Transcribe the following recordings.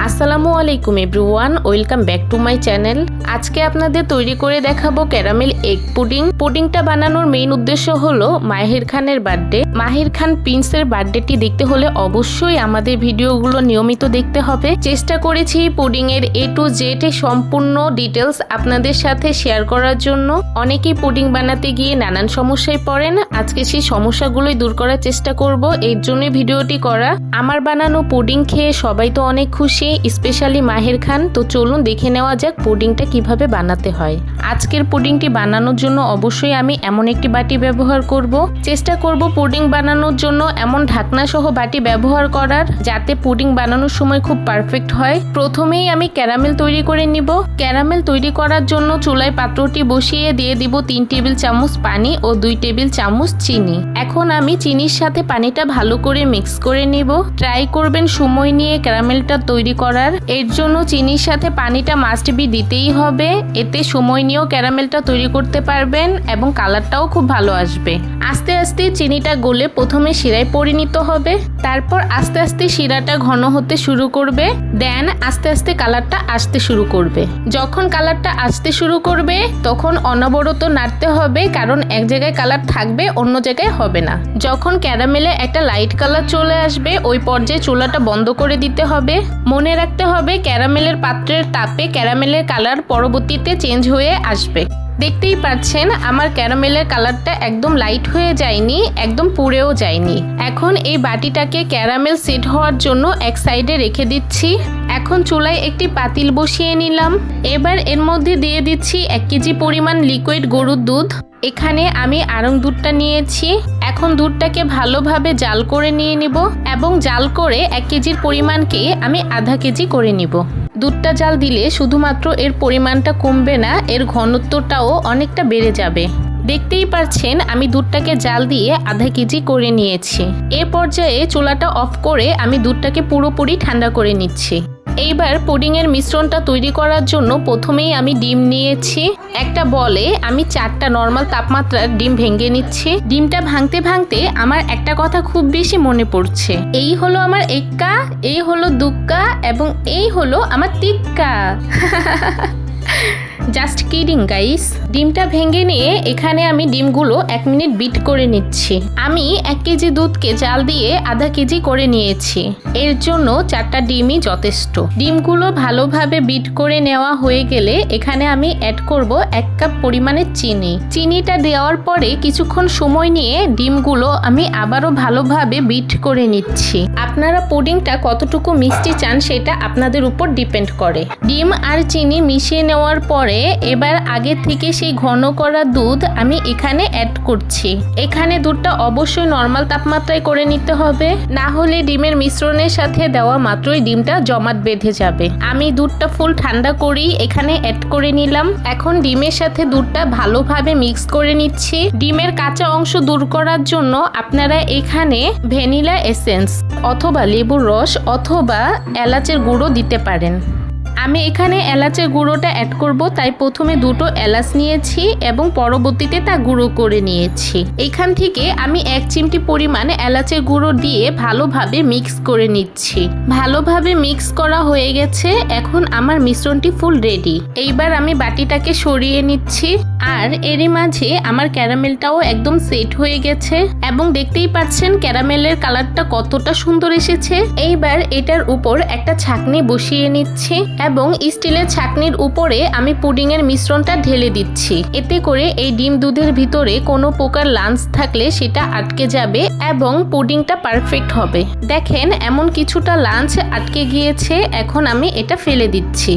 আসসালামু আলাইকুম everyone, welcome back to my channel. আজকে আপনাদের তৈরি করে দেখাবো ক্যারামেল এগ পুডিং। পুডিংটা বানানোর মেইন উদ্দেশ্য হলো মাহির খানের বার্থডে। মাহির খান প্রিন্সের বার্থডেটি দেখতে হলে অবশ্যই আমাদের ভিডিওগুলো নিয়মিত দেখতে হবে। চেষ্টা করেছি পুডিং এর A to Z সম্পূর্ণ ডিটেলস আপনাদের সাথে শেয়ার করার জন্য। অনেকেই পুডিং বানাতে গিয়ে নানান সমস্যায় পড়েন, আজকে সেই সমস্যাগুলোই দূর করার চেষ্টা করব, এর জন্য ভিডিওটি করা। আমার বানানো পুডিং খেয়ে সবাই তো অনেক খুশি, স্পেশালি মাহির খান। তো চলুন দেখে নেওয়া যাক পুডিংটা কিভাবে বানাতে হয়। আজকের পুডিংটি বানানোর জন্য অবশ্যই আমি এমন একটি বাটি ব্যবহার করব। চেষ্টা করব পুডিং বানানোর জন্য এমন ঢাকনা সহ বাটি ব্যবহার করার, যাতে পুডিং বানানোর সময় খুব পারফেক্ট হয়। প্রথমেই আমি ক্যারামেল তৈরি করে নিব। ক্যারামেল তৈরি করার জন্য চুলায় পাত্রটি বসিয়ে দিয়ে দিব 3 টেবিল চামচ পানি ও 2 টেবিল চামচ চিনি। এখন আমি চিনির সাথে পানিটা ভালো করে মিক্স করে নিব। ট্রাই করবেন সময় নিয়ে ক্যারামেলটা তৈরি করার। এর জন্য চিনির সাথে পানিটা মাস্ট বি দিতেই হবে, এতে সময় নিয়েও ক্যারামেলটা তৈরি করতে পারবেন এবং কালারটাও খুব ভালো আসবে। আস্তে আস্তে চিনিটা গলে প্রথমে শিরায় পরিণত হবে, তারপর আস্তে আস্তে শিরাটা ঘন হতে শুরু করবে, দেন আস্তে আস্তে কালারটা আসতে শুরু করবে। যখন কালারটা আসতে শুরু করবে তখন অনবরত নাড়তে হবে, কারণ এক জায়গায় কালার থাকবে অন্য জায়গায় হবে না। যখন ক্যারামেলে একটা লাইট কালার চলে আসবে ওই পর্যায়ে চুলাটা বন্ধ করে দিতে হবে। মনে রাখতে হবে ক্যারামেলের পাত্রের তাপে ক্যারামেলের কালার পরবর্তীতে চেঞ্জ হয়ে আসবে। দেখতেই পাচ্ছেন আমার ক্যারামেলের কালারটা একদম লাইট হয়ে যায়নি, একদম পুড়েও যায়নি। এখন এই বাটিটাকে ক্যারামেল সেট হওয়ার জন্য এক সাইডে রেখে দিচ্ছি। এখন চুলায় একটি পাতিল বসিয়ে নিলাম। এবার এর মধ্যে দিয়ে দিচ্ছি 1 কেজি পরিমাণ লিকুইড গরুর দুধ। এখানে আমি আড়ং দুধটা নিয়েছি। এখন দুধটাকে ভালোভাবে জাল করে নিয়ে নিব এবং জাল করে 1 কেজির পরিমাণকে আমি আধা কেজি করে নিব। দুধটা জাল দিলে শুধুমাত্র এর পরিমাণটা কমবে না, এর ঘনত্বটাও অনেকটা বেড়ে যাবে। দেখতেই পাচ্ছেন আমি দুধটাকে জাল দিয়ে আধা কেজি করে নিয়েছি। এ পর্যায়ে চুলাটা অফ করে আমি দুধটাকে পুরোপুরি ঠান্ডা করে নিচ্ছি। এইবার পুডিং এর মিশ্রণটা তৈরি করার জন্য প্রথমেই আমি ডিম নিয়েছি। একটা বলে আমি 4টা নরমাল তাপমাত্রার ডিম ভেঙে নিচ্ছি। ডিমটা ভাঙতে ভাঙতে আমার একটা কথা খুব বেশি মনে পড়ছে। এই হলো আমার এক্কা, এই হলো দুক্কা এবং এই হলো আমার তিক্কা। Just kidding guys. ডিমটা ভেঙে নিয়ে এখানে আমি ডিমগুলো 1 মিনিট বিট করে নিচ্ছি। আমি 1 কেজি দুধকে জাল দিয়ে আধা কেজি করে নিয়েছি, এর জন্য 4টা ডিমই যথেষ্ট। ডিমগুলো ভালোভাবে বিট করে নেওয়া হয়ে গেলে এখানে আমি অ্যাড করব 1 কাপ পরিমাণের চিনি। চিনিটা দেওয়ার পরে কিছুক্ষণ সময় নিয়ে ডিমগুলো আমি আবারও ভালোভাবে বিট করে নিচ্ছি। আপনারা পুডিংটা কতটুকু মিষ্টি চান সেটা আপনাদের উপর ডিপেন্ড করে। ডিম আর চিনি মিশিয়ে নেওয়ার পরে এবার আগে থেকে সেই ঘন করা দুধ আমি এখানে অ্যাড করছি। এখানে দুধটা অবশ্যই নরমাল তাপমাত্রায় করে নিতে হবে, না হলে ডিমের মিশ্রণের সাথে দেওয়া মাত্রই ডিমটা জমাট বেঁধে যাবে। আমি দুধটা ফুল ঠান্ডা করেই এখানে অ্যাড করে নিলাম। এখন ডিমের সাথে দুধটা ভালোভাবে মিক্স করে নিচ্ছি। ডিমের কাঁচা অংশ দূর করার জন্য আপনারা এখানে ভ্যানিলা এসেন্স অথবা লেবুর রস অথবা এলাচের গুঁড়ো দিতে পারেন। আমি এখানে এলাচের গুঁড়োটা অ্যাড করব, তাই প্রথমে 2টো এলাচ নিয়েছি এবং পরবর্তীতে তা গুঁড়ো করে নিয়েছি। এখান থেকে আমি 1 চিমটি পরিমাণ এলাচের গুঁড়ো দিয়ে ভালোভাবে মিক্স করে নিচ্ছি। ভালোভাবে মিক্স করা হয়ে গেছে, এখন আমার মিশ্রণটি ফুল রেডি। এইবার আমি বাটিটাকে সরিয়ে নিচ্ছি। আর এরই মাঝে আমার ক্যারামেলটাও একদম সেট হয়ে গেছে এবং দেখতেই পাচ্ছেন ক্যারামেলের কালারটা কতটা সুন্দর এসেছে। এইবার এটার উপর একটা ছাঁকনি বসিয়ে নিচ্ছি এবং স্টিলের ছাঁকনির উপরে আমি পুডিং এর মিশ্রণটা ঢেলে দিচ্ছি। এতে করে এই ডিম দুধের ভিতরে কোনো প্রকার লাঞ্চ থাকলে সেটা আটকে যাবে এবং পুডিংটা পারফেক্ট হবে। দেখেন এমন কিছুটা লাঞ্চ আটকে গিয়েছে, এখন আমি এটা ফেলে দিচ্ছি।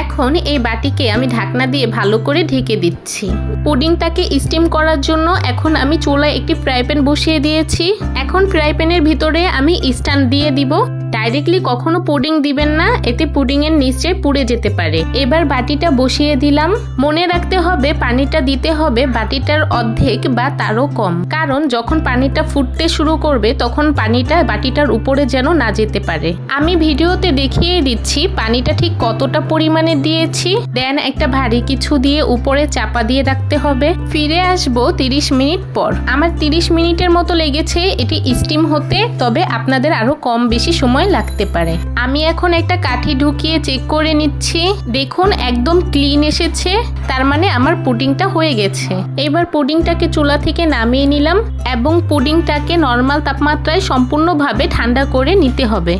এখন এই বাটিকে আমি ঢাকনা দিয়ে ভালো করে ঢেকে দিচ্ছি। পুডিংটাকে স্টিম করার জন্য এখন আমি চুলায় একটি ফ্রাই প্যান বসিয়ে দিয়েছি। এখন ফ্রাই প্যানের ভিতরে আমি স্ট্যান্ড দিয়ে দিব। ডাইরেক্টলি কখনো পুডিং দিবেন না, এতে পুডিং এর নিচে পুড়ে যেতে পারে। এবার বাটিটা বসিয়ে দিলাম। মনে রাখতে হবে পানিটা দিতে হবে বাটিটার অর্ধেক বা তারও কম, কারণ যখন পানিটা ফুটতে শুরু করবে তখন পানিটা বাটিটার উপরে যেন না যেতে পারে। আমি ভিডিওতে দেখিয়ে দিচ্ছি পানিটা ঠিক কতটা পরিমাণ পরিমাণে দিয়েছি। দেন একটা ভারী কিছু দিয়ে উপরে চাপা দিয়ে রাখতে হবে। ফিরে আসবো 30 মিনিট পর। আমার 30 মিনিটের মতো লেগেছে এটি স্টিম হতে, তবে আপনাদের আরো কম বেশি সময় লাগতে পারে। আমি এখন একটা কাঠি ঢুকিয়ে চেক করে নিচ্ছি। দেখুন একদম ক্লিন এসেছে, তার মানে আমার পুডিংটা হয়ে গেছে। এবার পুডিংটাকে চুলা থেকে নামিয়ে নিলাম এবং পুডিংটাকে নর্মাল তাপমাত্রায় সম্পূর্ণভাবে ঠান্ডা করে নিতে হবে।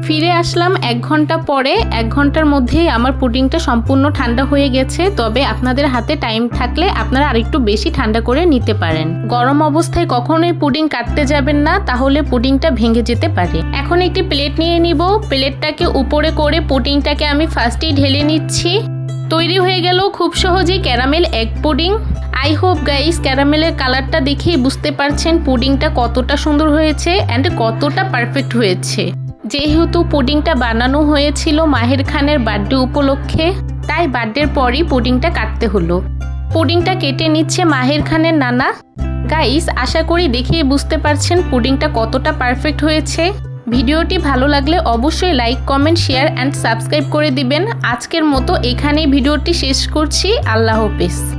ফিরে আসলাম 1 ঘন্টা পরে। 1 ঘন্টার মধ্যেই আমার পুডিংটা সম্পূর্ণ ঠান্ডা হয়ে গেছে, তবে আপনাদের হাতে টাইম থাকলে আপনারা আরেকটু বেশি ঠান্ডা করে নিতে পারেন। গরম অবস্থায় কখনোই পুডিং কাটতে যাবেন না, তাহলে পুডিংটা ভেঙে যেতে পারে। এখন একটি প্লেট নিয়ে নিব। প্লেটটাকে উপরে করে পুডিংটাকে আমি ফার্স্টেই ঢেলে নিচ্ছি। তৈরি হয়ে গেল খুব সহজেই caramel egg pudding. I hope guys ক্যারামেলের কালারটা দেখেই বুঝতে পারছেন পুডিংটা কতটা সুন্দর হয়েছে অ্যান্ড কতটা পারফেক্ট হয়েছে। যেহেতু পুডিংটা বানানো হয়েছিল মাহির খানের বার্থডে উপলক্ষে, তাই বার্থডের পরই পুডিংটা কাটতে হলো। পুডিংটা কেটে নিচ্ছে মাহির খানের নানা। গাইস আশা করি দেখেই বুঝতে পারছেন পুডিংটা কতটা পারফেক্ট হয়েছে। ভিডিওটি ভালো লাগলে অবশ্যই like, comment, share and subscribe করে দিবেন। আজকের মতো এখানেই ভিডিওটি শেষ করছি। আল্লাহ হাফেজ।